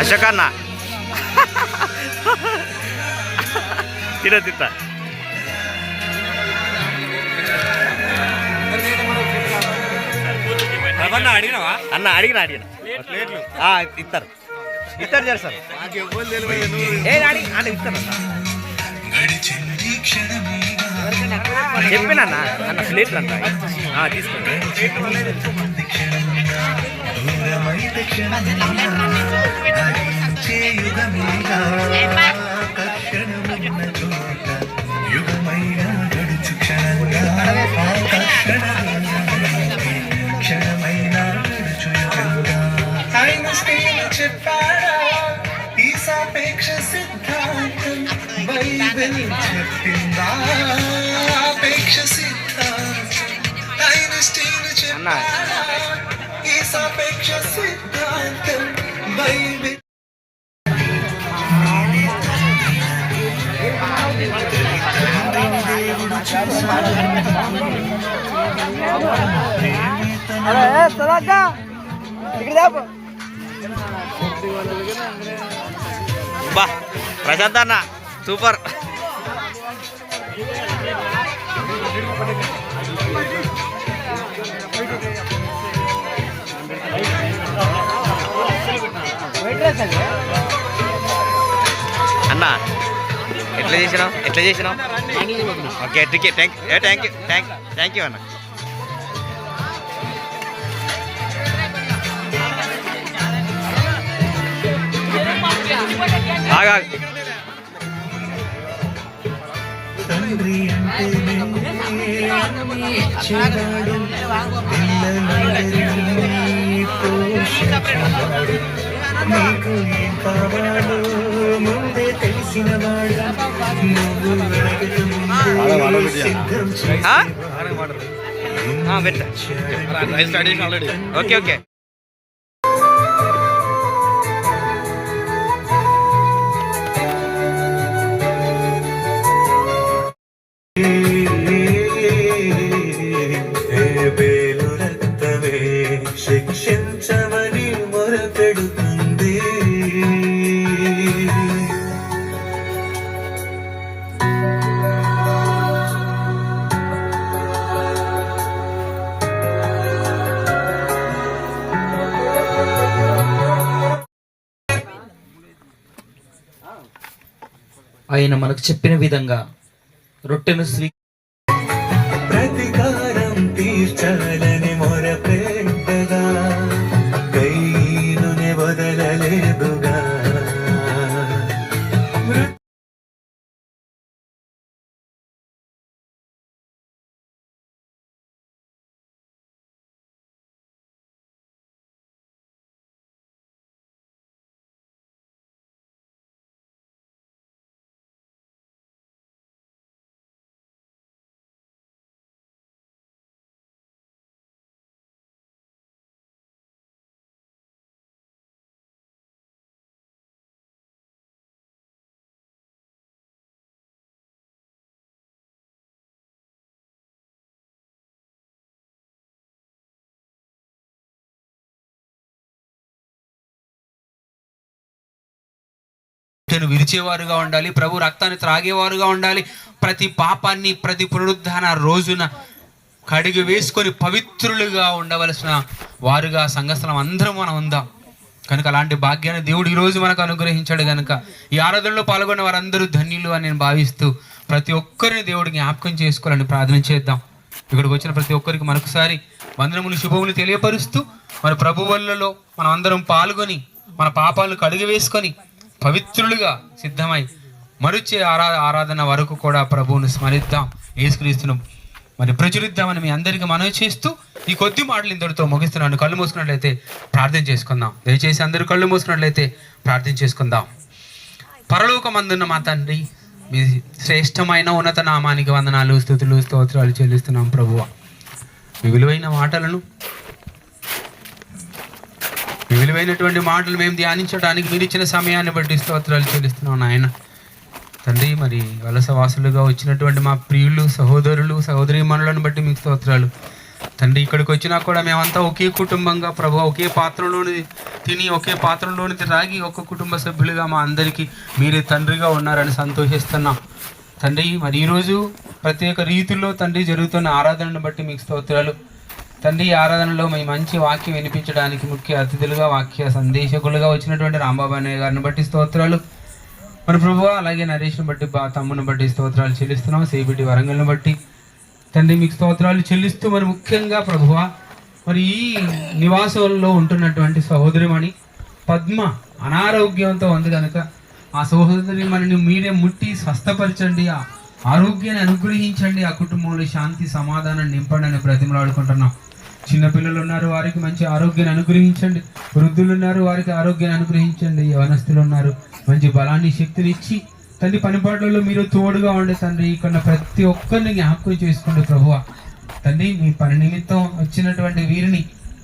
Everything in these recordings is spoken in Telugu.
అశోక్ అన్న తిత్త అడిగినావా అన్న అడిగిన ఇస్తారు చేస్తారు అంటే ఇస్తాను చెప్పినా అన్న ప్లేట్లు అంట తీసుకోండి చెప్పాడా ఈ సాపేక్ష సిద్ధాంతం బైబిల్ చెప్పిందా ఆపేక్ష సిద్ధాంతం ఐన్స్టీన్ చెప్పాడా ఈ సాపేక్ష సిద్ధాంతం బైబిల్ బా ప్రశాంత్ అన్న సూపర్ అన్న ఎట్లా చేసినావు ఓకే థ్యాంక్ యూ అన్న తండ్రి అంటే ఇచ్చేవాడు పిల్లలందరినీ పోషించేవాడు నీకు ఏం కావాలో ముందే తెలిసినవాడు నువ్వు అడగక ముందే సిద్ధం చేసేవాడు ఓకే శిక్షించమని మొరపెడుతుంది ఆయన మనకు చెప్పిన విధంగా రొట్టెను ప్రతికారం తీర్చాలని మొరపెట్టగా కయ్యూని వదలలేదుగా విరిచేవారుగా ఉండాలి, ప్రభు రక్తాన్ని త్రాగేవారుగా ఉండాలి, ప్రతి పాపాన్ని ప్రతి పునరుద్ధాన రోజున కడిగి వేసుకొని పవిత్రులుగా ఉండవలసిన వారుగా సంఘస్థలం అందరం మనం ఉందాం. కనుక అలాంటి భాగ్యాన్ని దేవుడు ఈరోజు మనకు అనుగ్రహించాడు. కనుక ఈ ఆరాధనలో పాల్గొన్న వారందరూ ధన్యులు అని నేను భావిస్తూ ప్రతి ఒక్కరిని దేవుడికి జ్ఞాపకం చేసుకోవాలని ప్రార్థన చేద్దాం. ఇక్కడికి వచ్చిన ప్రతి ఒక్కరికి మరొకసారి వందనములు శుభములు తెలియపరుస్తూ మన ప్రభు వల్లలో మనం అందరం పాల్గొని మన పాపాలను కడిగి వేసుకొని పవిత్రులుగా సిద్ధమై మరుచే ఆరాధన వరకు కూడా ప్రభువును స్మరిద్దాం, యేసుక్రీస్తును మరి ప్రచురిద్దామని మీ అందరికీ మనవి చేస్తూ ఈ కొద్ది మాటలు ఇందరితో ముగిస్తున్నాను. కళ్ళు మూసుకున్నట్లయితే ప్రార్థన చేసుకుందాం. దయచేసి అందరూ కళ్ళు మూసుకున్నట్లయితే ప్రార్థన చేసుకుందాం. పరలోకమందున్న మా తండ్రి, మీ శ్రేష్టమైన ఉన్నత నామానికి వందనాలు, స్తుతులు, స్తోత్రాలు చెల్లిస్తున్నాం ప్రభువా. మీ విలువైనటువంటి మాటలు మేము ధ్యానించడానికి మీరు ఇచ్చిన సమయాన్ని బట్టి స్తోత్రాలు చెల్లిస్తున్నాం నాయన తండ్రి. మరి వలసవాసులుగా వచ్చినటువంటి మా ప్రియులు, సహోదరులు, సహోదరీమణులను బట్టి మీకు స్తోత్రాలు. తండ్రి ఇక్కడికి వచ్చినా కూడా మేమంతా ఒకే కుటుంబంగా ప్రభు ఒకే పాత్రలోని తిని ఒకే పాత్రలోని తాగి ఒక కుటుంబ సభ్యులుగా మా అందరికీ మీరే తండ్రిగా ఉన్నారని సంతోషిస్తున్నాం తండ్రి. మరి ఈరోజు ప్రత్యేక రీతిలో తండ్రి జరుగుతున్న ఆరాధనను బట్టి మీకు స్తోత్రాలు తండ్రి. ఈ ఆరాధనలో మీ మంచి వాక్యం వినిపించడానికి ముఖ్య అతిథులుగా వాక్య సందేశకులుగా వచ్చినటువంటి రాంబాబు అన్నయ్య గారిని బట్టి స్తోత్రాలు మరి ప్రభువా. అలాగే నరేష్ను బట్టి తమ్ముని బట్టి స్తోత్రాలు చెల్లిస్తున్నాం. సేబిటి వరంగల్ని బట్టి తండ్రి మీకు స్తోత్రాలు చెల్లిస్తూ మరి ముఖ్యంగా ప్రభువా మరి ఈ నివాసంలో ఉంటున్నటువంటి సహోదరిమణి పద్మ అనారోగ్యంతో ఉంది కనుక ఆ సహోదరిమణిని మీరే ముట్టి స్వస్థపరచండి, ఆ ఆరోగ్యాన్ని అనుగ్రహించండి, ఆ కుటుంబంలో శాంతి సమాధానం నింపండి అని బ్రతిమలాడుకుంటున్నాం. చిన్నపిల్లలు ఉన్నారు, వారికి మంచి ఆరోగ్యాన్ని అనుగ్రహించండి. వృద్ధులు ఉన్నారు, వారికి ఆరోగ్యాన్ని అనుగ్రహించండి. యవనస్తులు ఉన్నారు, మంచి బలాన్ని శక్తిని ఇచ్చి తండ్రి పనిపాట్లలో మీరు తోడుగా ఉండే తండ్రి. ఇక్కడ ప్రతి ఒక్కరిని జ్ఞాపకం చేసుకోండి ప్రభువ తండ్రి. మీ పని నిమిత్తం వచ్చినటువంటి వీరిని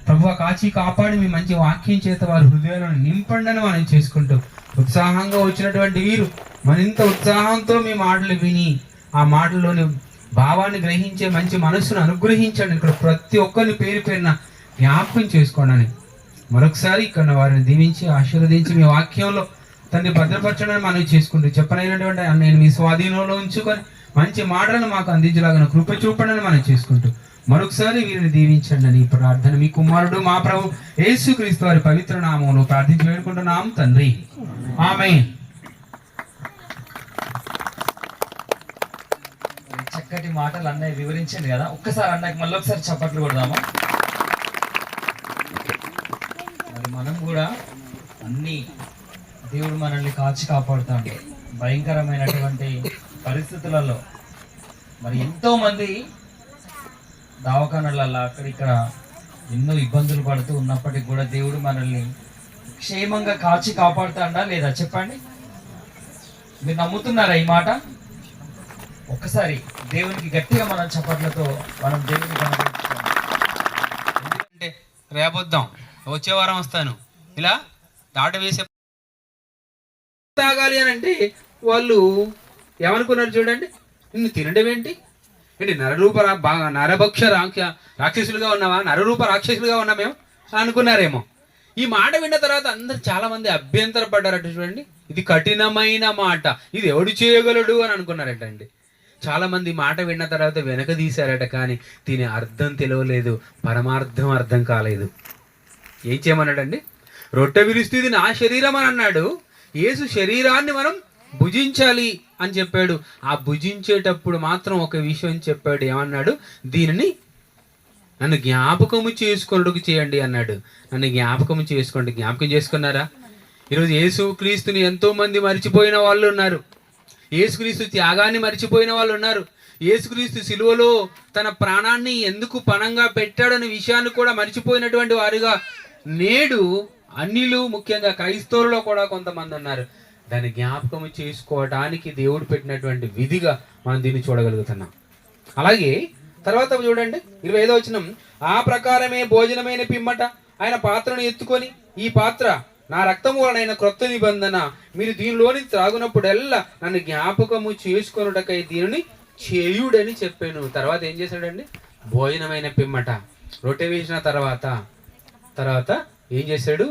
ప్రభువ కాచి కాపాడి మీ మంచి వాక్యం చేత వారి హృదయాలను నింపండి అని మనం చేసుకుంటూ ఉత్సాహంగా వచ్చినటువంటి వీరు మరింత ఉత్సాహంతో మీ మాటలు విని ఆ మాటల్లోని భావాన్ని గ్రహించే మంచి మనస్సును అనుగ్రహించండి. ఇక్కడ ప్రతి ఒక్కరిని పేరు పేరున జ్ఞాపకం చేసుకోండి. మరొకసారి ఇక్కడ వారిని దీవించి ఆశీర్వదించి మీ వాక్యంలో తండ్రి భద్రపరచడానికి మనం చేసుకుంటూ చెప్పనైనటువంటి నేను మీ స్వాధీనంలో ఉంచుకొని మంచి మాటలను మాకు అందించలాగా కృప చూపడని మనం చేసుకుంటూ మరొకసారి వీరిని దీవించండి అని ప్రార్థన మీ కుమారుడు మా ప్రభు యేసుక్రీస్తు వారి పవిత్ర నామంలో ప్రార్థించి వేడుకుంటున్నాం తండ్రి, ఆమేన్. చక్కటి మాటలు అన్నయ్య వివరించండి కదా. ఒక్కసారి అన్నయ్యకి మళ్ళీ ఒకసారి చప్పట్లు కొడదామా. మరి మనం కూడా అన్ని దేవుడు మనల్ని కాచి కాపాడుతాడు. భయంకరమైనటువంటి పరిస్థితులలో మరి ఎంతో మంది దవాఖానాలలో అక్కడిక్కడ ఎన్నో ఇబ్బందులు పడుతూ ఉన్నప్పటికీ కూడా దేవుడు మనల్ని క్షేమంగా కాచి కాపాడుతాడా లేదా చెప్పండి. మీరు నమ్ముతున్నారా ఈ మాట? ఒక్కసారి దేవునికి గట్టిగా మనం చప్పట్లతో మనం దేవుని ఎందుకంటే రేపొద్దాం వచ్చే వారం వస్తాను ఇలా దాట వేసే తాగాలి అని అంటే వాళ్ళు ఏమనుకున్నారు చూడండి, నిన్ను తినడం ఏంటి నరరూప నరభక్ష రాక్షసులుగా ఉన్నావా, నరరూప రాక్షసులుగా ఉన్నా మేము అనుకున్నారేమో. ఈ మాట విన్న తర్వాత అందరు చాలా మంది అభ్యంతర పడ్డారట. చూడండి, ఇది కఠినమైన మాట, ఇది ఎవడు చేయగలడు అని అనుకున్నారటండి. చాలా మంది మాట విన్న తర్వాత వెనక తీశారట, కానీ దీని అర్థం తెలియలేదు, పరమార్థం అర్థం కాలేదు. ఏం చేయమన్నాడండి? రొట్టె విరుస్తూ ఇది నా శరీరం అని అన్నాడు. యేసు శరీరాన్ని మనం భుజించాలి అని చెప్పాడు. ఆ భుజించేటప్పుడు మాత్రం ఒక విషయం చెప్పాడు. ఏమన్నాడు? దీనిని నన్ను జ్ఞాపకము చేసుకొనుటకు చేయండి అన్నాడు. నన్ను జ్ఞాపకము చేసుకోండి. జ్ఞాపకం చేసుకున్నారా? ఈరోజు యేసు క్రీస్తుని ఎంతో మంది మర్చిపోయిన వాళ్ళు ఉన్నారు. యేసుక్రీస్తు త్యాగాన్ని మర్చిపోయిన వాళ్ళు ఉన్నారు. యేసుక్రీస్తు సిలువలో తన ప్రాణాన్ని ఎందుకు పణంగా పెట్టాడనే విషయాన్ని కూడా మర్చిపోయినటువంటి వారుగా నేడు అన్యులు, ముఖ్యంగా క్రైస్తవులలో కూడా కొంతమంది ఉన్నారు. దాన్ని జ్ఞాపకం చేసుకోవడానికి దేవుడు పెట్టినటువంటి విధిగా మనం దీన్ని చూడగలుగుతున్నాం. అలాగే తర్వాత చూడండి 25వ వచనం, ఆ ప్రకారమే భోజనమైన పిమ్మట ఆయన పాత్రను ఎత్తుకొని, ఈ పాత్ర నా రక్తము వలనైన క్రొత్త నిబంధన, మీరు దీనిలోని త్రాగునప్పుడల్లా నన్ను జ్ఞాపకము చేసుకొనుటకై దీనిని చేయుడని చెప్పాను. తర్వాత ఏం చేశాడండి? భోజనమైన పిమ్మట రొట్టె వేసిన తర్వాత ఏం చేశాడు?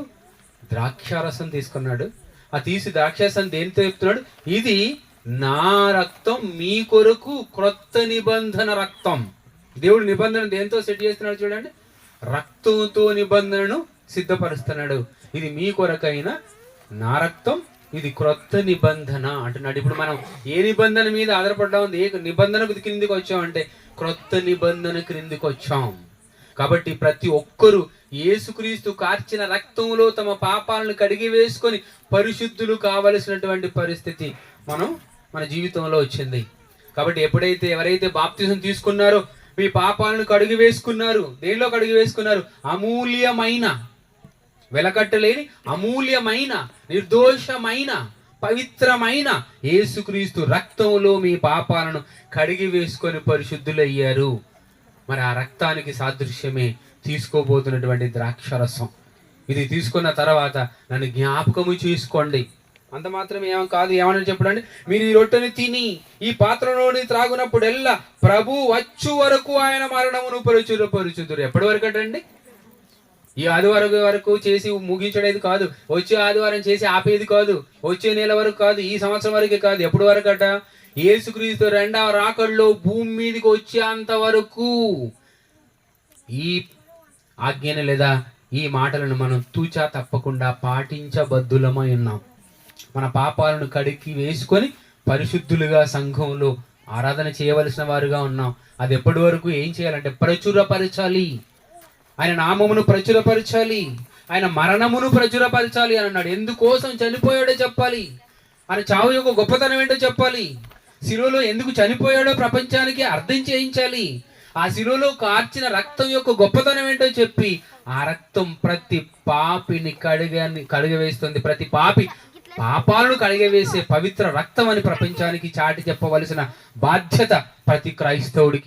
ద్రాక్షారసం తీసుకున్నాడు. ఆ తీసి ద్రాక్షారసం దేనితో చెప్తున్నాడు? ఇది నా రక్తం, మీ కొరకు క్రొత్త నిబంధన రక్తం. దేవుడు నిబంధన దేంతో సెట్ చేస్తున్నాడు చూడండి, రక్తంతో నిబంధనను సిద్ధపరుస్తున్నాడు. ఇది మీ కొరకైన నా రక్తం, ఇది క్రొత్త నిబంధన అంటున్నాడు. ఇప్పుడు మనం ఏ నిబంధన మీద ఆధారపడ్డాం? ఏ నిబంధన క్రిందికి వచ్చామంటే క్రొత్త నిబంధన క్రిందికి వచ్చాం. కాబట్టి ప్రతి ఒక్కరూ యేసుక్రీస్తు కార్చిన రక్తంలో తమ పాపాలను కడిగి వేసుకొని పరిశుద్ధులు కావలసినటువంటి పరిస్థితి మన జీవితంలో వచ్చింది. కాబట్టి ఎవరైతే బాప్తిజం తీసుకున్నారో మీ పాపాలను కడిగి వేసుకున్నారు. దేనిలో కడిగి వేసుకున్నారు? అమూల్యమైన, వెలకట్టలేని అమూల్యమైన, నిర్దోషమైన, పవిత్రమైన యేసుక్రీస్తు రక్తంలో మీ పాపాలను కడిగి వేసుకొని పరిశుద్ధులయ్యారు. మరి ఆ రక్తానికి సాదృశ్యమే తీసుకోబోతున్నటువంటి ద్రాక్షరసం. ఇది తీసుకున్న తర్వాత నన్ను జ్ఞాపకము చేసుకోండి అంత మాత్రం ఏమో కాదు. ఏమని చెప్పడండి, మీరు ఈ రొట్టెని తిని ఈ పాత్రలోని త్రాగునప్పుడెల్లా ప్రభు వచ్చు వరకు ఆయన మరణమును పరుచుదురు. ఎప్పటి వరకు అంటండి? ఈ ఆదివారం వరకు చేసి ముగించడేది కాదు, వచ్చే ఆదివారం చేసి ఆపేది కాదు, వచ్చే నెల వరకు కాదు, ఈ సంవత్సరం వరకే కాదు. ఎప్పటి వరకు అట? యేసుక్రీస్తు రెండవ రాకడలో భూమి మీదకి వచ్చేంత వరకు ఈ ఆజ్ఞని లేదా ఈ మాటలను మనం తూచా తప్పకుండా పాటించబద్దులమై ఉన్నాం. మన పాపాలను కడిగి వేసుకొని పరిశుద్ధులుగా సంఘంలో ఆరాధన చేయవలసిన వారుగా ఉన్నాం. అది ఎప్పటి వరకు ఏం చేయాలంటే ప్రచురపరచాలి. ఆయన నామమును ప్రచురపరచాలి, ఆయన మరణమును ప్రచురపరచాలి అని అన్నాడు. ఎందుకోసం చనిపోయాడో చెప్పాలి, ఆయన చావు యొక్క గొప్పతనం ఏంటో చెప్పాలి, శిలువలో ఎందుకు చనిపోయాడో ప్రపంచానికి అర్థం చేయించాలి, ఆ శిలువలో కార్చిన రక్తం యొక్క గొప్పతనం ఏంటో చెప్పి ఆ రక్తం ప్రతి పాపిని కడిగవేస్తుంది. ప్రతి పాపి పాపాలను కడిగవేసే పవిత్ర రక్తం అని ప్రపంచానికి చాటి చెప్పవలసిన బాధ్యత ప్రతి క్రైస్తవుడికి.